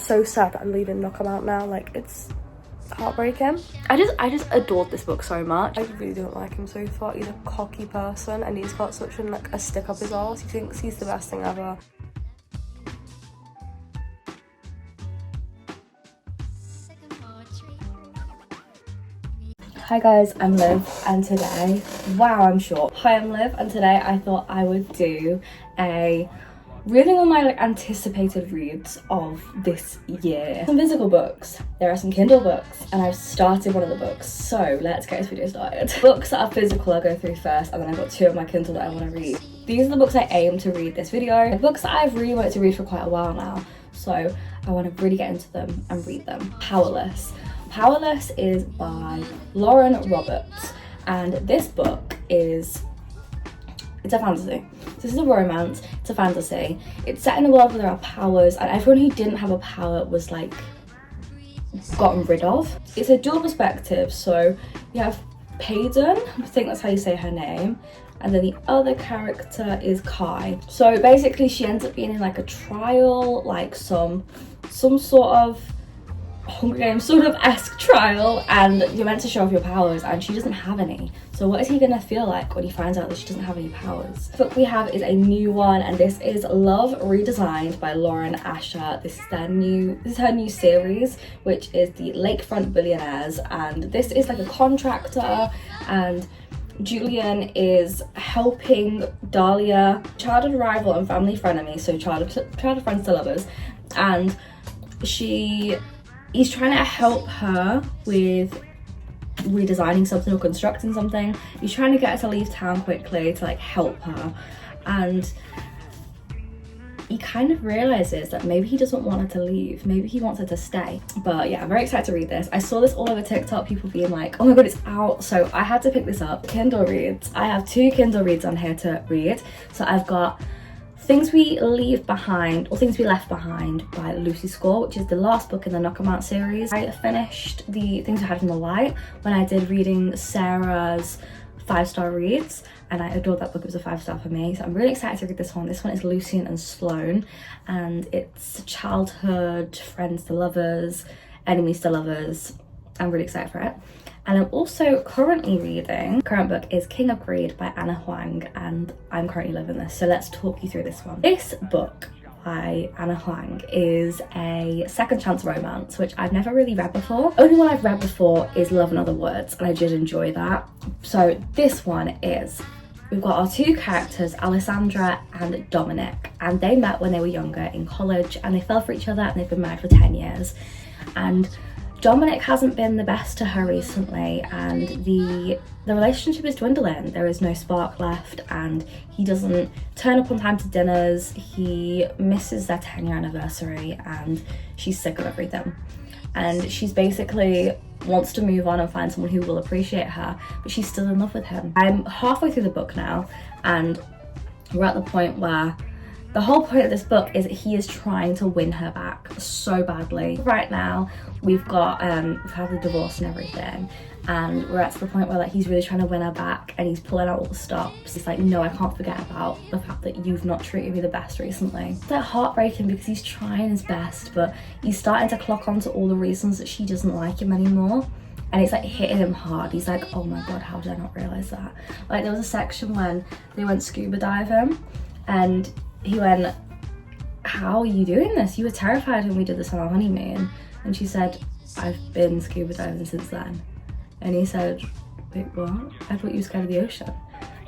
so sad that I'm leaving Knock 'em Out now. Like, it's heartbreaking. I just adored this book so much. I really don't like him so far. He's a cocky person and he's got such a stick up his arse. He thinks he's the best thing ever. Hi guys, I'm Liv, and today, wow, I'm short. Hi, I'm Liv, and today I thought I would do a reading on my anticipated reads of this year. Some physical books, there are some Kindle books, and I've started one of the books, so let's get this video started. Books that are physical I'll go through first, and then I've got 2 of my Kindle that I want to read. These are the books I aim to read this video. The books that I've really wanted to read for quite a while now, so I want to really get into them and read them. Powerless. Powerless is by Lauren Roberts, and this book it's a fantasy. This is a romance, it's a fantasy. It's set in a world where there are powers, and everyone who didn't have a power was like gotten rid of. It's a dual perspective, so you have Payden, I think that's how you say her name, and then the other character is Kai. So basically she ends up being in like a trial, like some sort of Hunger Games sort of esque trial, and you're meant to show off your powers, and she doesn't have any. So what is he gonna feel like when he finds out that she doesn't have any powers? The book we have is a new one, and this is Love Redesigned by Lauren Asher. This is her new series, which is the Lakefront Billionaires, and this is like a contractor, and Julian is helping Dahlia, childhood rival and family frenemy, so childhood friends to lovers, and he's trying to help her with redesigning something or constructing something. He's trying to get her to leave town quickly to like help her, and he kind of realizes that maybe he doesn't want her to leave, maybe he wants her to stay. But yeah, I'm very excited to read this. I saw this all over TikTok, people being like, oh my god, it's out, so I had to pick this up. Kindle reads. I have 2 Kindle reads on here to read. So I've got Things We Leave Behind, or Things We Left Behind by Lucy Score, which is the last book in the Knock 'em Out series. I finished the Things We Had from the Light when I did reading Sarah's 5-star reads, and I adored that book. It was a 5-star for me, so I'm really excited to read this one. This one is Lucian and Sloane, and it's childhood friends to lovers, enemies to lovers. I'm really excited for it. And I'm also currently reading, current book is King of Greed by Anna Huang, and I'm currently loving this, so let's talk you through this one. This book by Anna Huang is a second chance romance, which I've never really read before. Only one I've read before is Love in Other Words, and I did enjoy that. So this one is, we've got our 2 characters, Alessandra and Dominic, and they met when they were younger in college, and they fell for each other, and they've been married for 10 years. And Dominic hasn't been the best to her recently, and the relationship is dwindling. There is no spark left, and he doesn't turn up on time to dinners. He misses their 10-year anniversary, and she's sick of everything. And she's basically wants to move on and find someone who will appreciate her, but she's still in love with him. I'm halfway through the book now, and we're at the point where the whole point of this book is that he is trying to win her back so badly. Right now, we've had the divorce and everything, and we're at the point where like he's really trying to win her back, and he's pulling out all the stops. He's like, no, I can't forget about the fact that you've not treated me the best recently. It's like heartbreaking because he's trying his best, but he's starting to clock onto all the reasons that she doesn't like him anymore. And it's like hitting him hard. He's like, oh my god, how did I not realize that? Like there was a section when they went scuba diving, and he went, how are you doing this? You were terrified when we did this on our honeymoon. And she said, I've been scuba diving since then. And he said, wait, what? I thought you were scared of the ocean.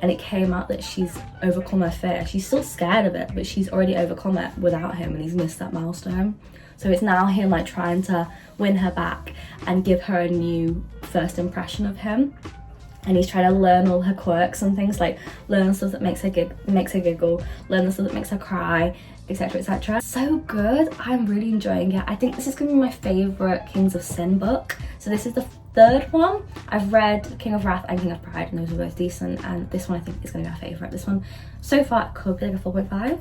And it came out that she's overcome her fear. She's still scared of it, but she's already overcome it without him, and he's missed that milestone. So it's now him like trying to win her back and give her a new first impression of him. And he's trying to learn all her quirks and things, like learn the stuff that makes her giggle, learn the stuff that makes her cry, etc, etc. So good. I'm really enjoying it. I think this is gonna be my favorite Kings of Sin book. So this is the 3rd one. I've read King of Wrath and King of Pride, and those were both decent, and this one I think is gonna be my favorite. This one so far could be like a 4.5.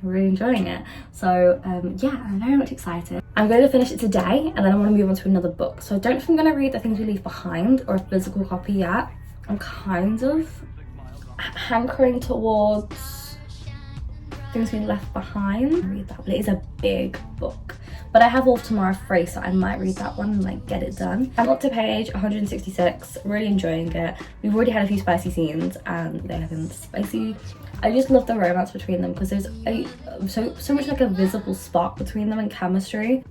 I'm really enjoying it. So yeah, I'm very much excited. I'm going to finish it today, and then I want to move on to another book. So I don't know if I'm going to read The Things We Leave Behind or a physical copy yet. I'm kind of hankering towards Things We Left Behind. Read that, but it is a big book. but I have all of tomorrow free, so I might read that one and like get it done. I'm up to page 166, really enjoying it. We've already had a few spicy scenes and they have been spicy. I just love the romance between them because there's so much like a visible spark between them and chemistry.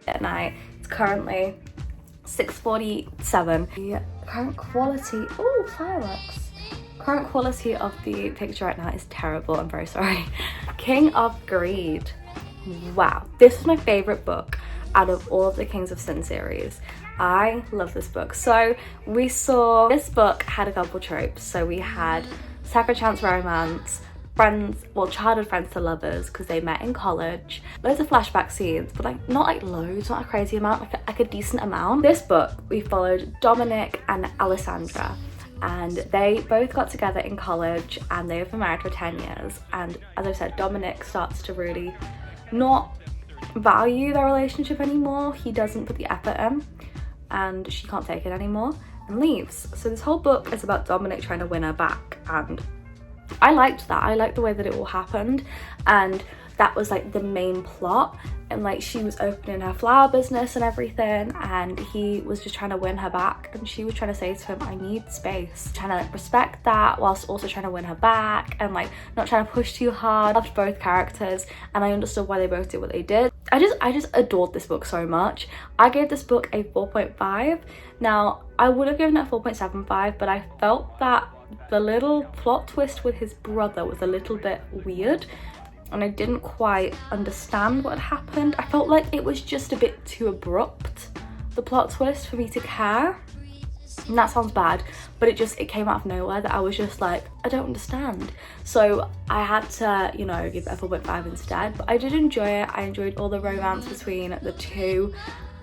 At night, it's currently 6:47. The current quality, oh, fireworks. Current quality of the picture right now is terrible. I'm very sorry. King of Greed. Wow, this is my favorite book out of all of the Kings of Sin series. I love this book. So we saw this book had a couple tropes. So we had second chance romance, friends, well, childhood friends to lovers because they met in college, loads of flashback scenes, but like not like loads, not a crazy amount, like a decent amount. This book we followed Dominic and Alessandra, and they both got together in college and they've been married for 10 years. And as I said, Dominic starts to really not value their relationship anymore. He doesn't put the effort in and she can't take it anymore and leaves. So this whole book is about Dominic trying to win her back, and I liked that. I liked the way that it all happened, and that was like the main plot. And like she was opening her flower business and everything, and he was just trying to win her back, and she was trying to say to him, I need space, trying to like respect that whilst also trying to win her back and like not trying to push too hard. I loved both characters and I understood why they both did what they did. I just adored this book so much. I gave this book a 4.5. Now I would have given it a 4.75, but I felt that the little plot twist with his brother was a little bit weird and I didn't quite understand what had happened. I felt like it was just a bit too abrupt, the plot twist, for me to care. And that sounds bad, but it came out of nowhere that I was just like, I don't understand. So I had to, you know, give it a 4.5 instead. But I did enjoy it. I enjoyed all the romance between the two,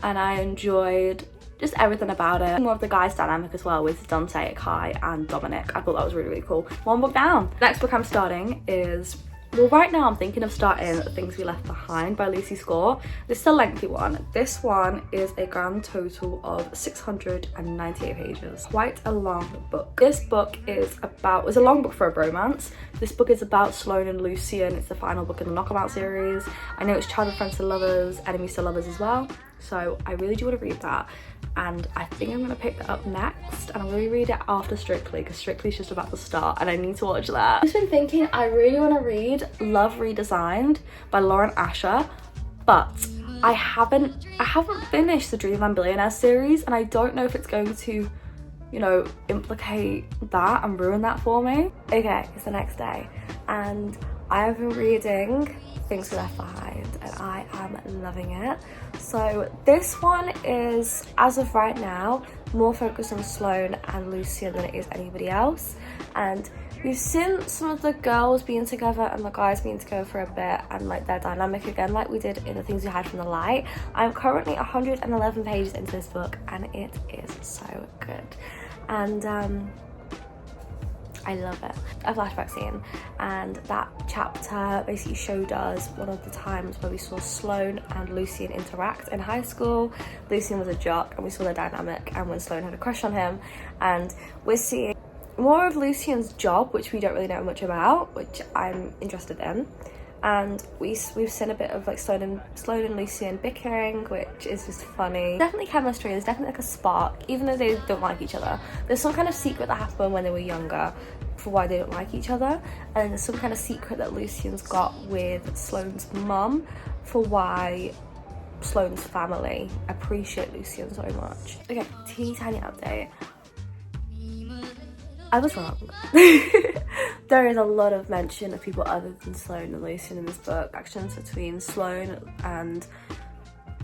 and I enjoyed just everything about it. More of the guys dynamic as well with Dante, Kai and Dominic. I thought that was really, really cool. One book down. Next book I'm starting is, well, right now I'm thinking of starting Things We Left Behind by Lucy Score. This is a lengthy one. This one is a grand total of 698 pages. Quite a long book. This book is about, it's a long book for a romance. This book is about Sloane and Lucian. It's the final book in the Knockabout series. I know it's childhood friends to lovers, enemies to lovers as well. So I really do want to read that, and I think I'm going to pick that up next, and I'm going to read it after Strictly because Strictly's just about to start and I need to watch that. I've just been thinking I really want to read Love Redesigned by Lauren Asher, but I haven't finished the Dreamland Billionaire series, and I don't know if it's going to, you know, implicate that and ruin that for me. Okay, it's the next day and I have been reading Things We Left Behind and I am loving it. So this one is, as of right now, more focused on Sloane and Lucian than it is anybody else. And we've seen some of the girls being together and the guys being together for a bit and like their dynamic again, like we did in The Things We Hide from the Light. I'm currently 111 pages into this book and it is so good. And I love it. A flashback scene, and that chapter basically showed us one of the times where we saw Sloane and Lucian interact in high school. Lucian was a jock and we saw their dynamic, and when Sloane had a crush on him, and we're seeing more of Lucian's job, which we don't really know much about, which I'm interested in. And we've seen a bit of like Sloane and Lucian bickering, which is just funny. Definitely chemistry, there's definitely like a spark, even though they don't like each other. There's some kind of secret that happened when they were younger for why they don't like each other, and there's some kind of secret that Lucian's got with Sloane's mum for why Sloane's family appreciate Lucian so much. Okay, teeny tiny update. I was wrong. There is a lot of mention of people other than Sloane and Lucian in this book. Actions between Sloane and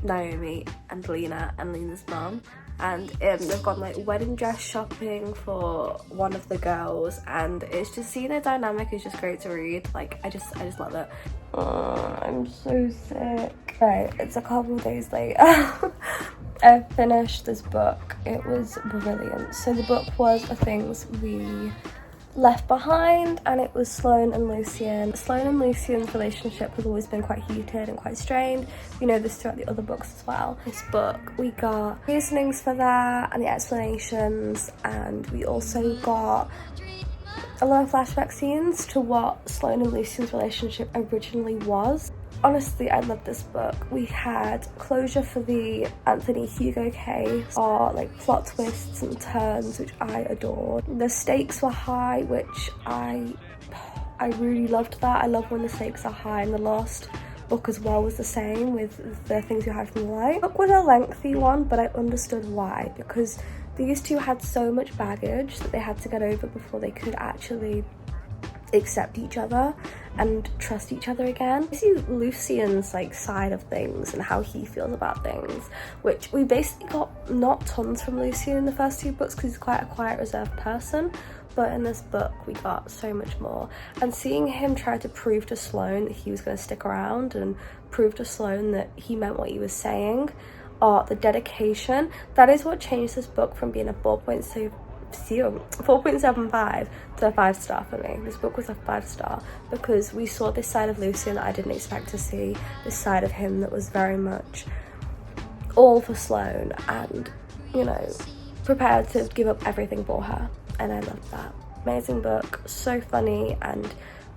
Naomi and Lena and Lena's mum. And they've gone like wedding dress shopping for one of the girls, and it's just, seeing their dynamic is just great to read. Like I just love it. Oh, I'm so sick. Right, it's a couple days later. I finished this book. It was brilliant. So the book was The Things We Left Behind, and it was Sloane and Lucian. Sloane and Lucian's relationship has always been quite heated and quite strained. We know this throughout the other books as well. This book, we got reasonings for that and the explanations, and we also got a lot of flashback scenes to what Sloane and Lucian's relationship originally was. Honestly, I love this book. We had closure for the Anthony Hugo case, or like plot twists and turns, which I adored. The stakes were high, which I really loved that. I love when the stakes are high, and the last book as well was the same with the things you hide from the light. The book was a lengthy one, but I understood why, because these two had so much baggage that they had to get over before they could actually accept each other and trust each other again. I see Lucian's like side of things and how he feels about things, which we basically got not tons from Lucian in the first two books because he's quite a quiet, reserved person, but in this book we got so much more. And seeing him try to prove to Sloane that he was going to stick around and prove to Sloane that he meant what he was saying, or the dedication, that is what changed this book from being a 4.75 to a 5-star for me. This book was a 5-star because we saw this side of Lucian that I didn't expect to see, this side of him that was very much all for Sloane and, you know, prepared to give up everything for her, and I loved that. Amazing book, so funny, and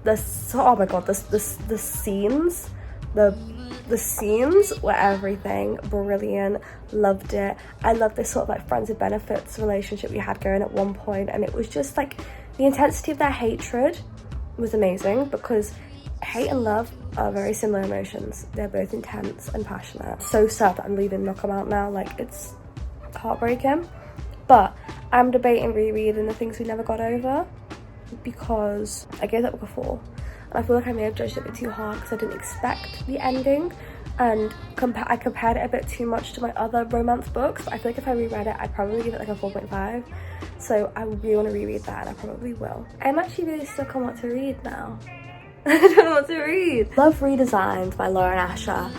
oh my god, the scenes, the scenes were everything. Brilliant, loved it. I love this sort of like friends with benefits relationship we had going at one point, and it was just like the intensity of their hatred was amazing, because hate and love are very similar emotions. They're both intense and passionate. So sad that I'm leaving Knock 'em Out now, like it's heartbreaking. But I'm debating rereading The Things We Never Got Over, because I gave that book a 4. And I feel like I may have judged it a bit too hard because I didn't expect the ending, and I compared it a bit too much to my other romance books. But I feel like if I reread it, I'd probably give it like a 4.5. So I really want to reread that, and I probably will. I'm actually really stuck on what to read now. I don't know what to read. Love Redesigned by Lauren Asher.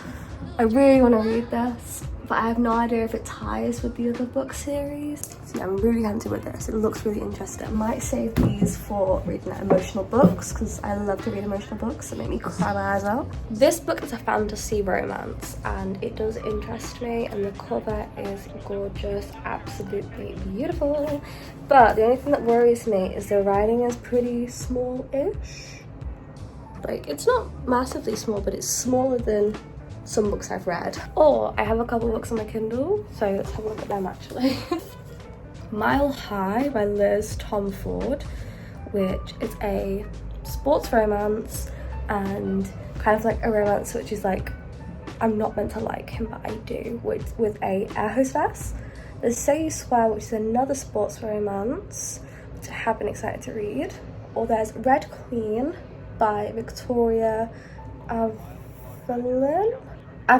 I really want to read this, but I have no idea if it ties with the other book series. So yeah, I'm really tempted with this. It looks really interesting. I might save these for reading emotional books, because I love to read emotional books that make me cry my eyes out. This book is a fantasy romance, and it does interest me, and the cover is gorgeous, absolutely beautiful. But the only thing that worries me is the writing is pretty small-ish. Like, it's not massively small, but it's smaller than some books I've read. Or I have a couple books on my Kindle, so let's have a look at them actually. Mile High by Liz Tomforde, which is a sports romance, and kind of like a romance which is like, I'm not meant to like him but I do, with a air hostess. There's Say You Swear, which is another sports romance which I have been excited to read. Or there's Red Queen by Victoria Aveyard, I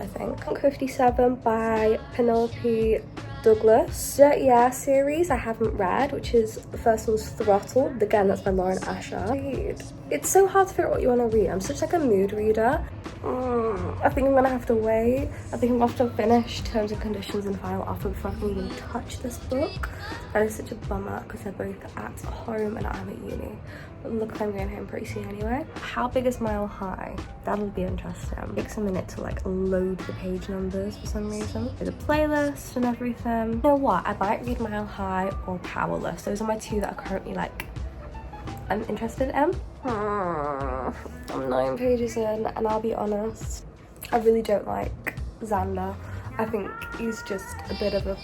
think. 57 by Penelope Douglas. Dirty Air series I haven't read, which is, the first one's Throttled. Again, that's by Lauren Asher. It's so hard to figure out what you want to read. I'm such like a mood reader. I think I'm gonna have to wait. I think I'm gonna have to finish Terms and Conditions and Final Offer before I can even touch this book. That is such a bummer, because they're both at home and I'm at uni. But look, I'm going home pretty soon anyway. How big is Mile High? That'll be interesting. It takes a minute to like load the page numbers for some reason. There's a playlist and everything. You know what? I might read Mile High or Powerless. Those are my two that are currently like, I'm interested in. I'm 9 pages in, and I'll be honest, I really don't like Xander. I think he's just a bit of a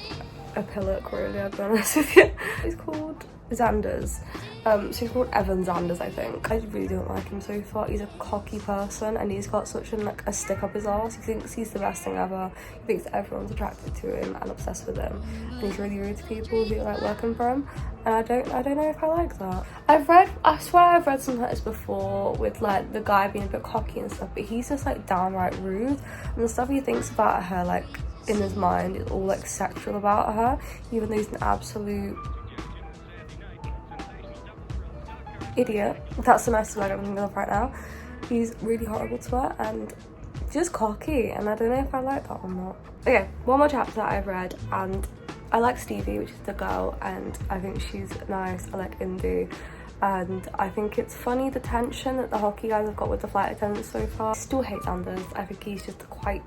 pillock, really, I'll be honest with you. He's called Xander's. So he's called Evan Xander's, I think. I really don't like him so far. He's a cocky person, and he's got such a stick up his arse. He thinks he's the best thing ever. He thinks everyone's attracted to him and obsessed with him. And he's really rude to people who like working for him. And I don't know if I like that. I swear I've read some letters before with like the guy being a bit cocky and stuff, but he's just like downright rude. And the stuff he thinks about her, like in his mind, is all like sexual about her, even though he's an absolute idiot. That's the nicest word I'm thinking of right now. He's really horrible to her and just cocky, and I don't know if I like that or not. Okay, one more chapter I've read, and I like Stevie, which is the girl, and I think she's nice. I like Indu, and I think it's funny the tension that the hockey guys have got with the flight attendants so far. I still hate Anders. I think he's just quite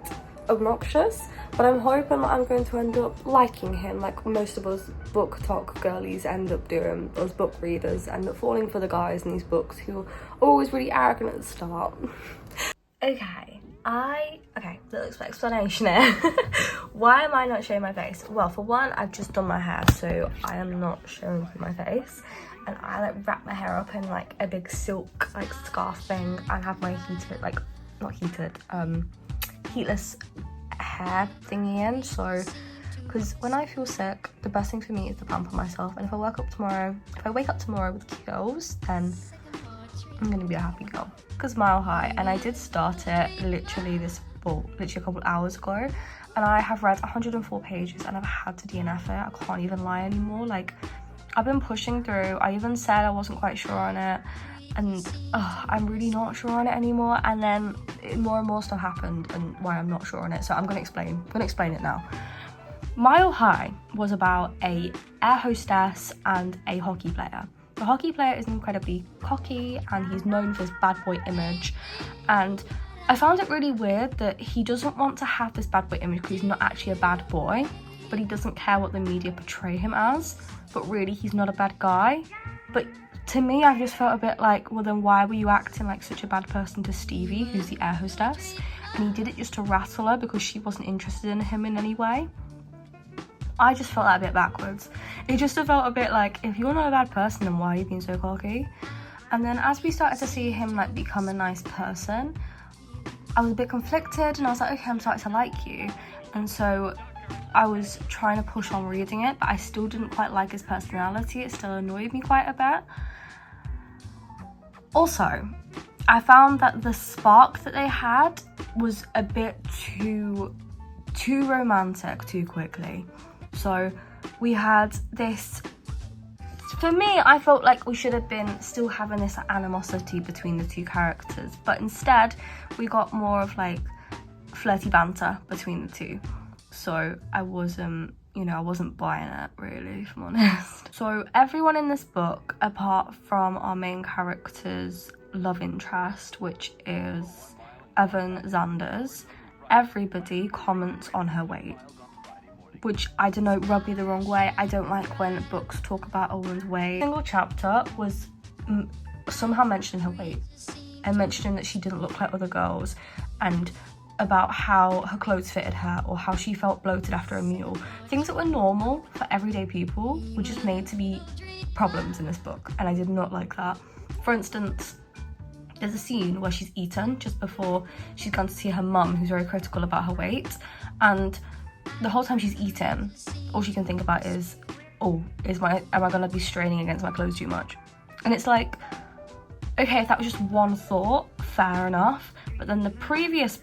obnoxious, but I'm hoping that I'm going to end up liking him, like most of us book talk girlies end up doing. Us book readers end up falling for the guys in these books who are always really arrogant at the start. Okay, little explanation here. Why am I not showing my face? Well, for one, I've just done my hair, so I am not showing my face, and I like wrap my hair up in like a big silk like scarf thing and have my heatless hair thingy in. So because when I feel sick, the best thing for me is to pamper myself, and if I wake up tomorrow with curls, then I'm gonna be a happy girl. Because Mile High, and I did start it literally a couple hours ago, and I have read 104 pages and I've had to DNF it. I can't even lie anymore. Like, I've been pushing through. I even said I wasn't quite sure on it, and I'm really not sure on it anymore, and then more and more stuff happened and why I'm not sure on it, so I'm gonna explain it now. Mile High was about a air hostess and a hockey player. The hockey player is incredibly cocky and he's known for his bad boy image, and I found it really weird that he doesn't want to have this bad boy image because he's not actually a bad boy, but he doesn't care what the media portray him as, but really he's not a bad guy. But to me, I just felt a bit like, well then why were you acting like such a bad person to Stevie, who's the air hostess? And he did it just to rattle her because she wasn't interested in him in any way. I just felt that a bit backwards. It just felt a bit like, if you're not a bad person, then why are you being so cocky? And then as we started to see him like become a nice person, I was a bit conflicted, and I was like, okay, I'm starting to like you. And so I was trying to push on reading it, but I still didn't quite like his personality. It still annoyed me quite a bit. Also, I found that the spark that they had was a bit too romantic too quickly. So we had this, for me, I felt like we should have been still having this animosity between the two characters, but instead we got more of like flirty banter between the two. So I wasn't buying it really, if I'm honest. So everyone in this book, apart from our main character's love interest, which is Evan Zanders, everybody comments on her weight, which, I don't know, rubbed me the wrong way. I don't like when books talk about a woman's weight. A single chapter was somehow mentioning her weight and mentioning that she didn't look like other girls, and about how her clothes fitted her or how she felt bloated after a meal. Things that were normal for everyday people were just made to be problems in this book, and I did not like that. For instance, there's a scene where she's eaten just before she's gone to see her mum, who's very critical about her weight, and the whole time she's eating, all she can think about is, am I gonna be straining against my clothes too much? And it's like, okay, if that was just one thought, fair enough. But then the previous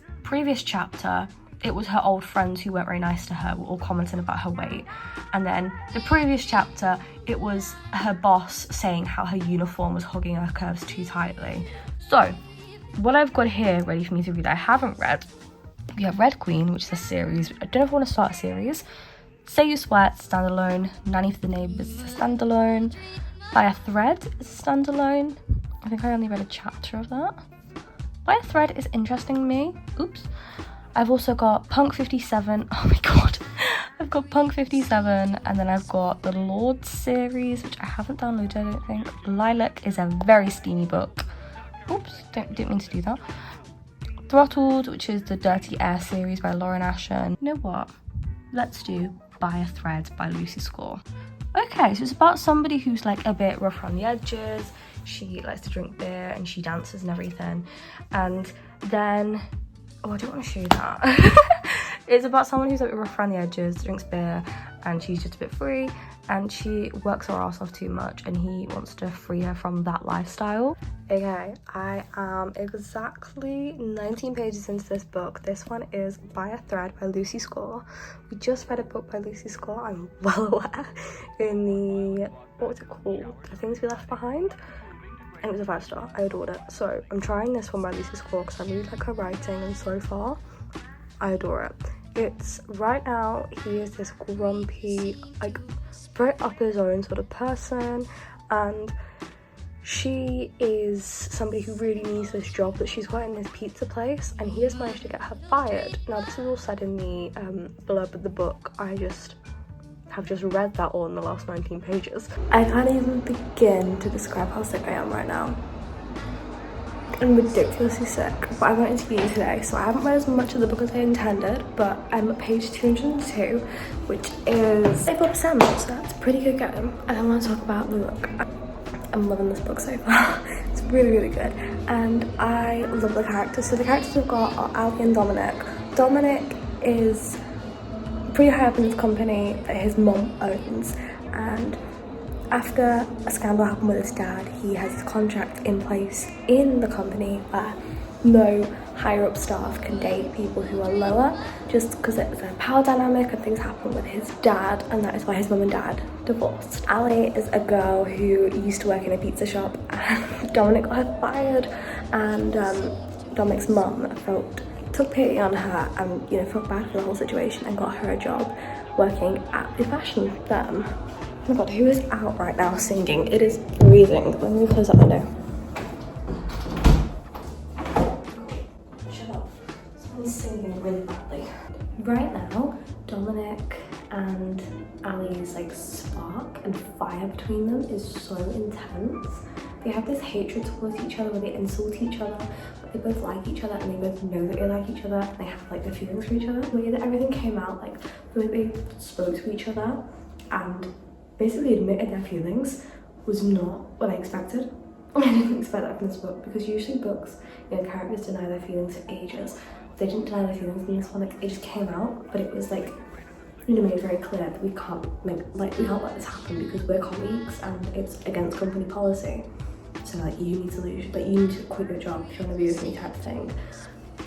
chapter, it was her old friends who weren't very nice to her, were all commenting about her weight. And then the previous chapter, it was her boss saying how her uniform was hugging her curves too tightly. So what I've got here ready for me to read, I haven't read. We have Red Queen, which is a series. I don't know if I want to start a series. Say You Sweat, standalone. Nanny for the Neighbours is a standalone. By a Thread is a standalone. I think I only read a chapter of that. By a Thread is interesting to me. Oops. I've also got Punk 57. Oh my god. I've got Punk 57, and then I've got the Lord series, which I haven't downloaded, I don't think. Lilac is a very steamy book. Oops, didn't mean to do that. Throttled, which is the Dirty Air series by Lauren Asher. You know what? Let's do By a Thread by Lucy Score. Okay, so it's about somebody who's like a bit rough around the edges. She likes to drink beer and she dances and everything. And then, I don't want to show you that. It's about someone who's like rough around the edges, drinks beer, and she's just a bit free, and she works her ass off too much, and he wants to free her from that lifestyle. Okay, I am exactly 19 pages into this book. This one is By a Thread by Lucy Score. We just read a book by Lucy Score, I'm well aware, in the, what was it called? The Things We Left Behind? And it was a 5-star. I adored it. So I'm trying this one by Lucy Score because I really like her writing, and so far I adore it. It's right now he is this grumpy, like very up his own sort of person, and she is somebody who really needs this job that she's got in this pizza place, and he has managed to get her fired. Now this is all said in the blurb of the book. I have just read that all in the last 19 pages. I can't even begin to describe how sick I am right now. I'm ridiculously sick, but I went into uni today, so I haven't read as much of the book as I intended, but I'm at page 202, which is 84%, so that's pretty good going. And I want to talk about the book. I'm loving this book so far. It's really, really good, and I love the characters. So the characters we've got are Ali and Dominic. Dominic is pretty high up in this company that his mum owns, and after a scandal happened with his dad, he has his contract in place in the company where no higher up staff can date people who are lower, just because it's a power dynamic and things happen with his dad, and that is why his mum and dad divorced. Ali is a girl who used to work in a pizza shop, and Dominic got her fired, and Dominic's mum took pity on her and, you know, felt bad for the whole situation and got her a job working at the fashion firm. Oh my god, who is out right now singing? It is freezing. Let me close that window. Shut up. Someone's singing really badly. Right now, Dominic and Ali's like spark and fire between them is so intense. They have this hatred towards each other where they insult each other, but they both like each other and they both know that they like each other, and they have like their feelings for each other. The way that everything came out, like the way they spoke to each other and basically admitted their feelings, was not what I expected. I didn't expect that from this book, because usually books, you know, characters deny their feelings for ages. They didn't deny their feelings in this one, like it just came out, but it was like, you know, made very clear that we can't let this happen because we're colleagues and it's against company policy. So like you need to quit your job if you want to be with me, type of thing.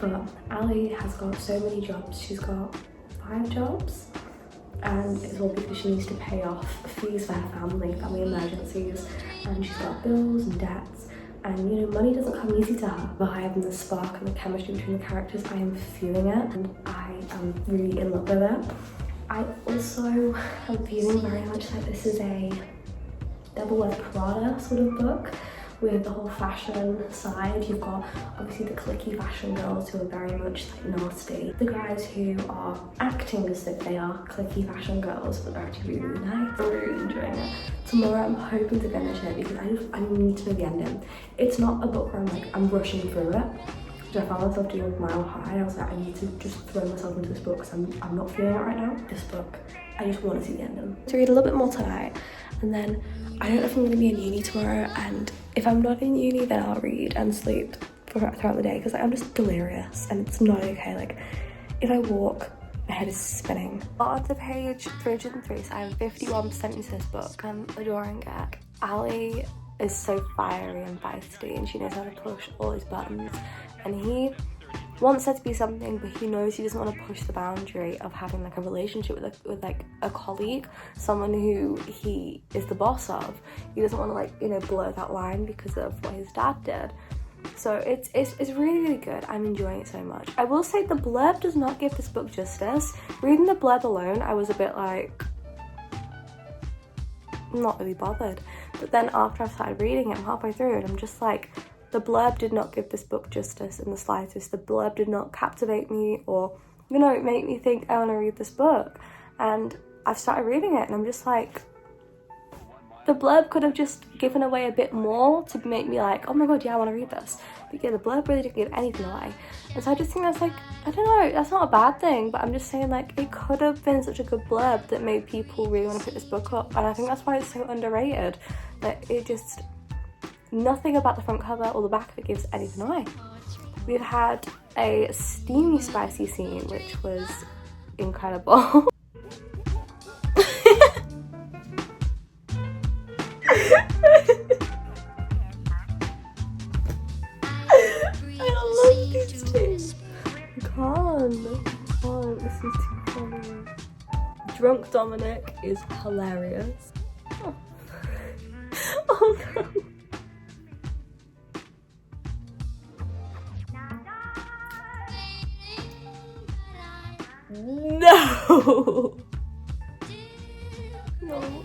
But Ali has got so many jobs. She's got 5 jobs, and it's all because she needs to pay off fees for her family emergencies, and she's got bills and debts, and you know, money doesn't come easy to her. The vibe and the spark and the chemistry between the characters, I am feeling it, and I am really in love with it. I also am feeling very much like this is a Devil Wears Prada sort of book, with the whole fashion side. You've got obviously the cliquey fashion girls who are very much like nasty, the guys who are acting as if they are cliquey fashion girls but they're actually really, really nice. I'm really enjoying it. Tomorrow I'm hoping to finish it because I need to know the ending. It's not a book where I'm rushing through it. So I found myself doing Mile High. I was like, I need to just throw myself into this book because I'm not feeling it right now. This book, I just want to see the ending. To read a little bit more tonight, and then I don't know if I'm going to be in uni tomorrow, and if I'm not in uni then I'll read and sleep throughout the day because I'm just delirious and it's not okay. Like if I walk, my head is spinning. On to page 303, so I'm 51% into this book. I'm adoring it. Ali is so fiery and feisty, and she knows how to push all these buttons, and he wants there to be something, but he knows he doesn't want to push the boundary of having like a relationship with like a colleague, someone who he is the boss of. He doesn't want to, like, you know, blur that line because of what his dad did. So it's really, really good. I'm enjoying it so much. I will say the blurb does not give this book justice. Reading the blurb alone, I was a bit like, not really bothered. But then after I started reading it, I'm halfway through and I'm just like, the blurb did not give this book justice in the slightest. The blurb did not captivate me or, you know, make me think I want to read this book. And I've started reading it and I'm just like, the blurb could have just given away a bit more to make me like, oh my god, yeah, I want to read this. But yeah, the blurb really didn't give anything away. And so I just think that's like, I don't know, that's not a bad thing, but I'm just saying like, it could have been such a good blurb that made people really want to pick this book up. And I think that's why it's so underrated. Like, it just, nothing about the front cover or the back of it gives anything away. We've had a steamy spicy scene, which was incredible. I love these two. Can't. This is too funny. Drunk Dominic is hilarious. Oh, oh no. No,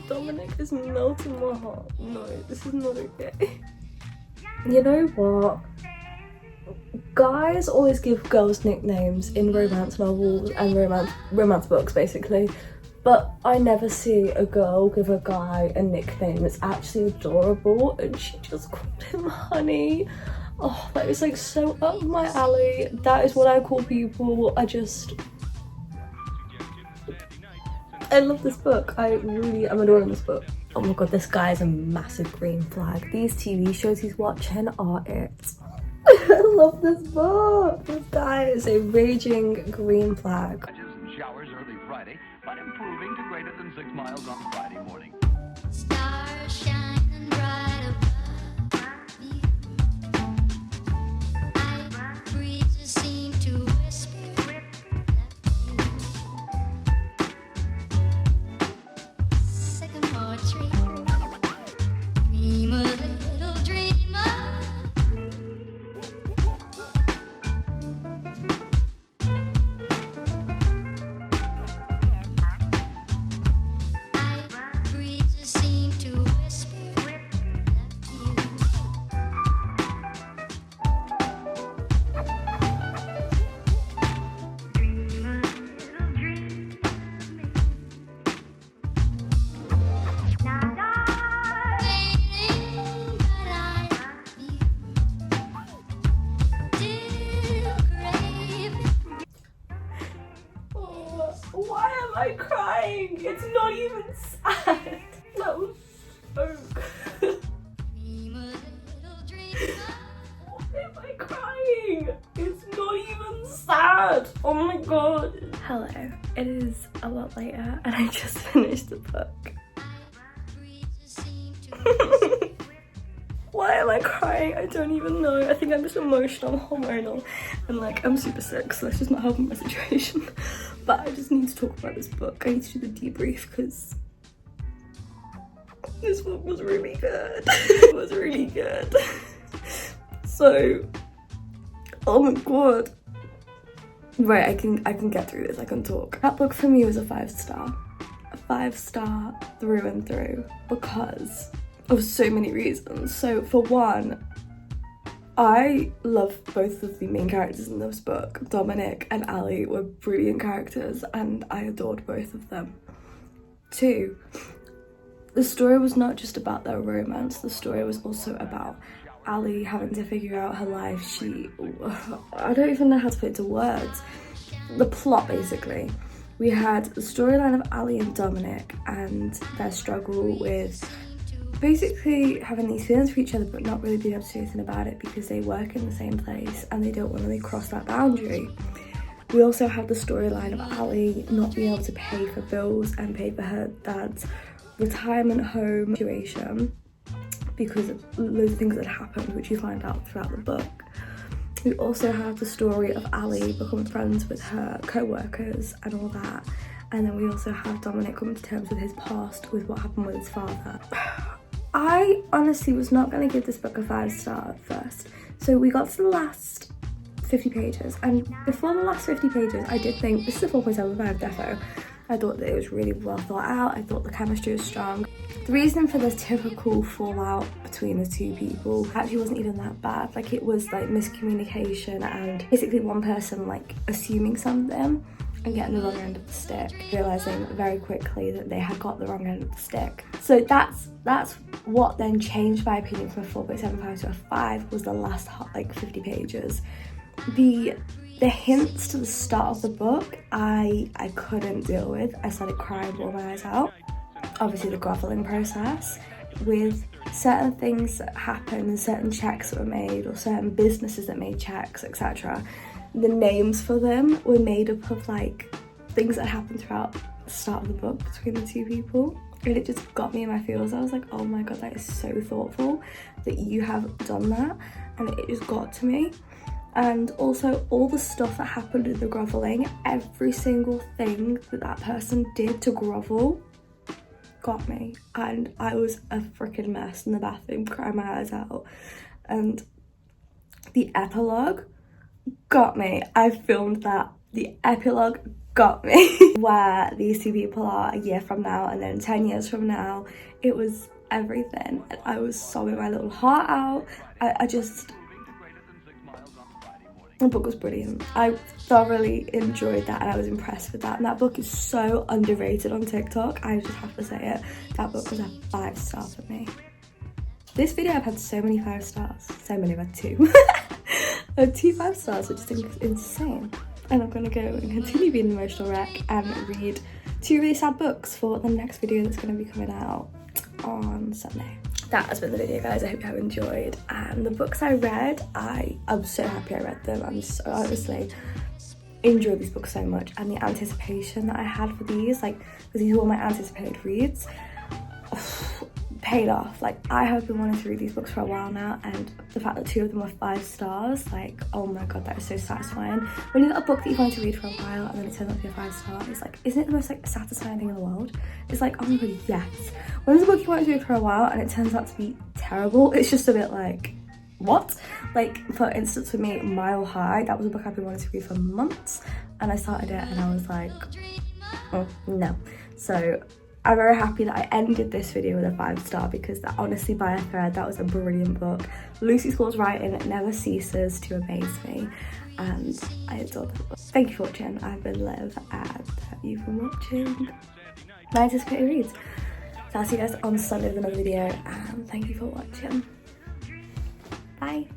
Dominic is melting my heart. No, this is not okay. You know what? Guys always give girls nicknames in romance novels and romance books, basically. But I never see a girl give a guy a nickname that's actually adorable, and she just called him Honey. Oh, that is like so up my alley. That is what I call people. I love this book. I really am adoring this book. Oh my god, this guy is a massive green flag. These TV shows he's watching are it. I love this book. This guy is a raging green flag. Showers early Friday, but improving to greater than 6 miles on Friday morning. Stars shining bright above you. Night breezes seem to whisper Sycamore tree. Dream a little dreamer. Night breezes seem to whisper you. Waiting, but I love you. Still craving. Oh, why am I crying? It's not even sad. That was so good. Dream a little dreamer. Why am I crying? It's not even sad. Oh my god. Hello. It is a lot later and I just finished the book. Breezes seem to Why am I crying? I don't even know. I think I'm just emotional, hormonal, and like I'm super sick, so that's just not helping my situation. But I just need to talk about this book. I need to do the debrief because this book was really good. It was really good. So, oh my god. Right, I can get through this. I can talk. That book for me was a 5-star. A 5-star through and through because of so many reasons. So for one, I love both of the main characters in this book. Dominic and Ali were brilliant characters and I adored both of them. 2, the story was not just about their romance, the story was also about Ali having to figure out her life. I don't even know how to put it into words. The plot, basically. We had the storyline of Ali and Dominic and their struggle with basically having these feelings for each other but not really being able to do anything about it because they work in the same place and they don't want to really cross that boundary. We also had the storyline of Ali not being able to pay for bills and pay for her dad's retirement home situation because of loads of things that happened, which you find out throughout the book. We also have the story of Ali becoming friends with her co-workers and all that. And then we also have Dominic coming to terms with his past, with what happened with his father. I honestly was not going to give this book a 5-star at first. So we got to the last 50 pages. And before the last 50 pages, I did think, this is a 4.75 defo. I thought that it was really well thought out. I thought the chemistry was strong. The reason for this typical fallout between the two people actually wasn't even that bad. Like, it was like miscommunication and basically one person like assuming something and getting the wrong end of the stick, realising very quickly that they had got the wrong end of the stick. So that's what then changed my opinion from a 4.75 to a 5 was the last like 50 pages. The hints to the start of the book, I couldn't deal with. I started crying, bawling my eyes out. Obviously the groveling process with certain things that happened and certain checks that were made or certain businesses that made checks, etc. The names for them were made up of like things that happened throughout the start of the book between the two people. And it just got me in my feels. I was like, oh my god, that is so thoughtful that you have done that. And it just got to me. And also all the stuff that happened in the groveling, every single thing that person did to grovel got me. And I was a freaking mess in the bathroom, crying my eyes out. And the epilogue got me. I filmed that. The epilogue got me. Where these two people are a year from now and then 10 years from now, it was everything. And I was sobbing my little heart out. I just, the book was brilliant. I thoroughly enjoyed that and I was impressed with that. And that book is so underrated on TikTok. I just have to say it. That book was a 5-star for me. This video I've had so many 5 stars. So many, I've had 2. I had 2 5 stars, which is insane. And I'm gonna go and continue being an emotional wreck and read 2 really sad books for the next video that's gonna be coming out on Sunday. That has been the video, guys. I hope you have enjoyed. And the books I read, I'm so happy I read them. I'm so honestly enjoyed these books so much, and the anticipation that I had for these, like, because these were my anticipated reads, paid off. Like, I have been wanting to read these books for a while now, and the fact that 2 of them were 5 stars, like, oh my god, that is so satisfying. When you get a book that you've wanted to read for a while and then it turns out to be a 5-star, it's like, isn't it the most like satisfying thing in the world? It's like, oh my god, yes. When there's a book you wanted to read for a while and it turns out to be terrible, it's just a bit like, what? Like, for instance, for me, Mile High, that was a book I've been wanting to read for months, and I started it and I was like, oh no. So I'm very happy that I ended this video with a 5-star, because that, honestly, by a thread, that was a brilliant book. Lucy Score's writing never ceases to amaze me, and I adore that book. Thank you for watching. I've been Liv, and you've been watching my anticipated reads. So I'll see you guys on Sunday with another video, and thank you for watching. Bye.